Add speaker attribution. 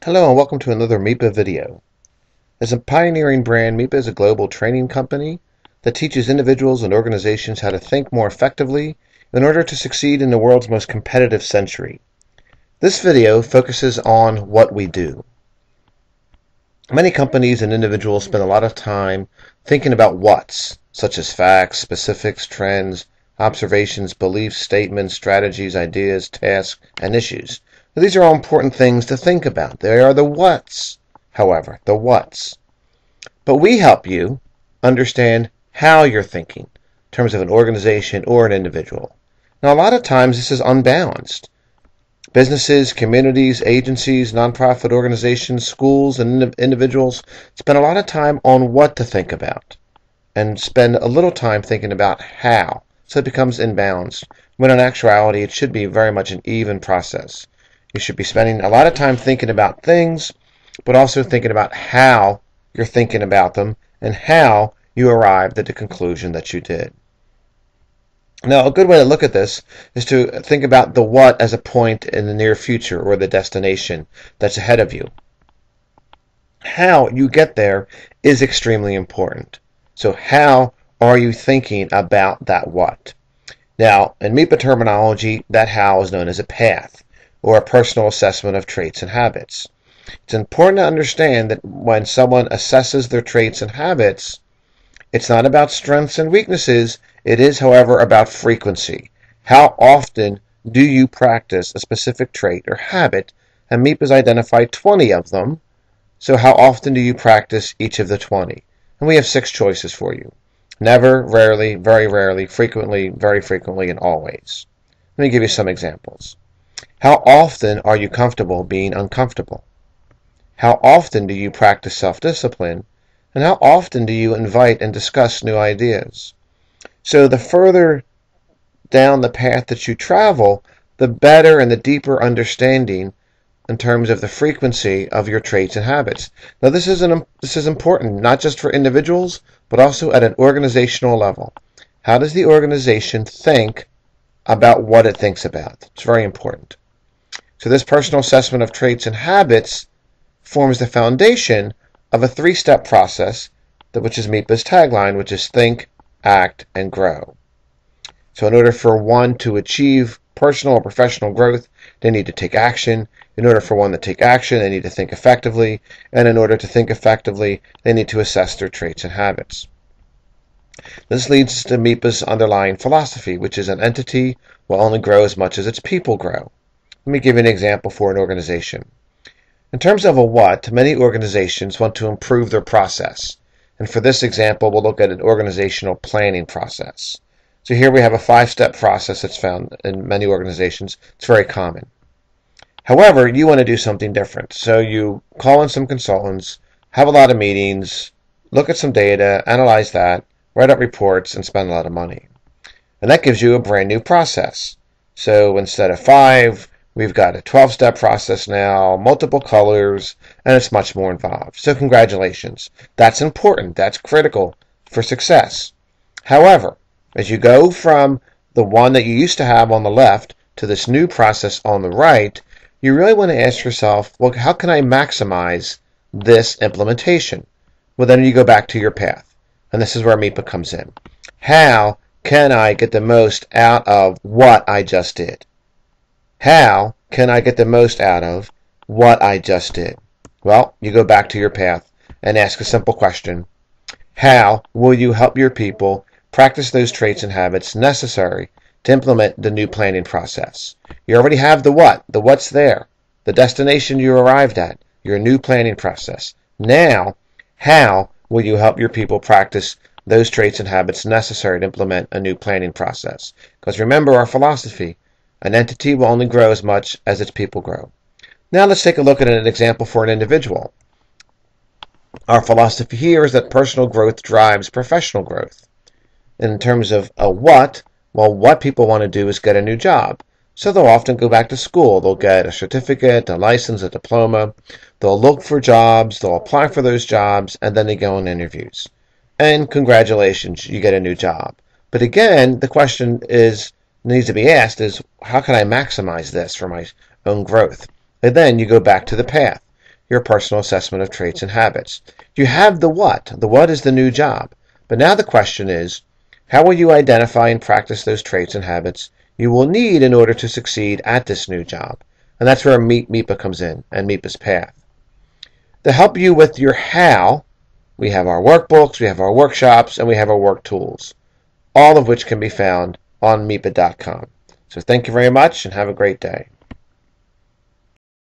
Speaker 1: Hello and welcome to another MEAPA video. As a pioneering brand, MEAPA is a global training company that teaches individuals and organizations how to think more effectively in order to succeed in the world's most competitive century. This video focuses on what we do. Many companies and individuals spend a lot of time thinking about what's, such as facts, specifics, trends, observations, beliefs, statements, strategies, ideas, tasks, and issues. Now, these are all important things to think about. They are the what's, however, the what's. But we help you understand how you're thinking in terms of an organization or an individual. Now, a lot of times this is unbalanced. Businesses, communities, agencies, nonprofit organizations, schools, and individuals spend a lot of time on what to think about and spend a little time thinking about how. So it becomes imbalanced, when in actuality it should be very much an even process. You should be spending a lot of time thinking about things, but also thinking about how you're thinking about them and how you arrived at the conclusion that you did. Now, a good way to look at this is to think about the what as a point in the near future or the destination that's ahead of you. How you get there is extremely important. So how are you thinking about that what? Now, in MEAPA terminology, that how is known as a path or a personal assessment of traits and habits. It's important to understand that when someone assesses their traits and habits, it's not about strengths and weaknesses. It is, however, about frequency. How often do you practice a specific trait or habit? And MEAPA has identified 20 of them. So how often do you practice each of the 20? And we have 6 choices for you. Never, rarely, very rarely, frequently, very frequently, and always. Let me give you some examples. How often are you comfortable being uncomfortable? How often do you practice self-discipline? And how often do you invite and discuss new ideas? So the further down the path that you travel, the better and the deeper understanding in terms of the frequency of your traits and habits. Now this is important, not just for individuals, but also at an organizational level. How does the organization think about what it thinks about? It's very important. So this personal assessment of traits and habits forms the foundation of a 3-step process, which is MEAPA's tagline, which is think, act, and grow. So in order for one to achieve personal or professional growth, they need to take action. In order for one to take action, they need to think effectively. And in order to think effectively, they need to assess their traits and habits. This leads to MEAPA's underlying philosophy, which is an entity will only grow as much as its people grow. Let me give you an example for an organization. In terms of a what, many organizations want to improve their process. And for this example, we'll look at an organizational planning process. So here we have a 5-step process that's found in many organizations. It's very common. However, you want to do something different. So you call in some consultants, have a lot of meetings, look at some data, analyze that, write up reports, and spend a lot of money. And that gives you a brand new process. So instead of 5, we've got a 12-step process now, multiple colors, and it's much more involved. So congratulations. That's important. That's critical for success. However, as you go from the one that you used to have on the left to this new process on the right, you really want to ask yourself, well, how can I maximize this implementation? Well, then you go back to your path. And this is where MEAPA comes in. How can I get the most out of what I just did? How can I get the most out of what I just did? Well, you go back to your path and ask a simple question. How will you help your people practice those traits and habits necessary to implement the new planning process? You already have the what. The what's there. The destination you arrived at. Your new planning process. Now, how will you help your people practice those traits and habits necessary to implement a new planning process? Because remember our philosophy. An entity will only grow as much as its people grow. Now let's take a look at an example for an individual. Our philosophy here is that personal growth drives professional growth. In terms of a what, well, what people want to do is get a new job. So they'll often go back to school. They'll get a certificate, a license, a diploma. They'll look for jobs. They'll apply for those jobs, and then they go on interviews. And congratulations, you get a new job. But again, the question needs to be asked is, how can I maximize this for my own growth? And then you go back to the path. your personal assessment of traits and habits. You have the what. The what is the new job. But now the question is, how will you identify and practice those traits and habits you will need in order to succeed at this new job? And that's where MEAPA comes in, and MEAPA's path. To help you with your how, we have our workbooks, we have our workshops, and we have our work tools, all of which can be found on MEAPA.com. So thank you very much and have a great day.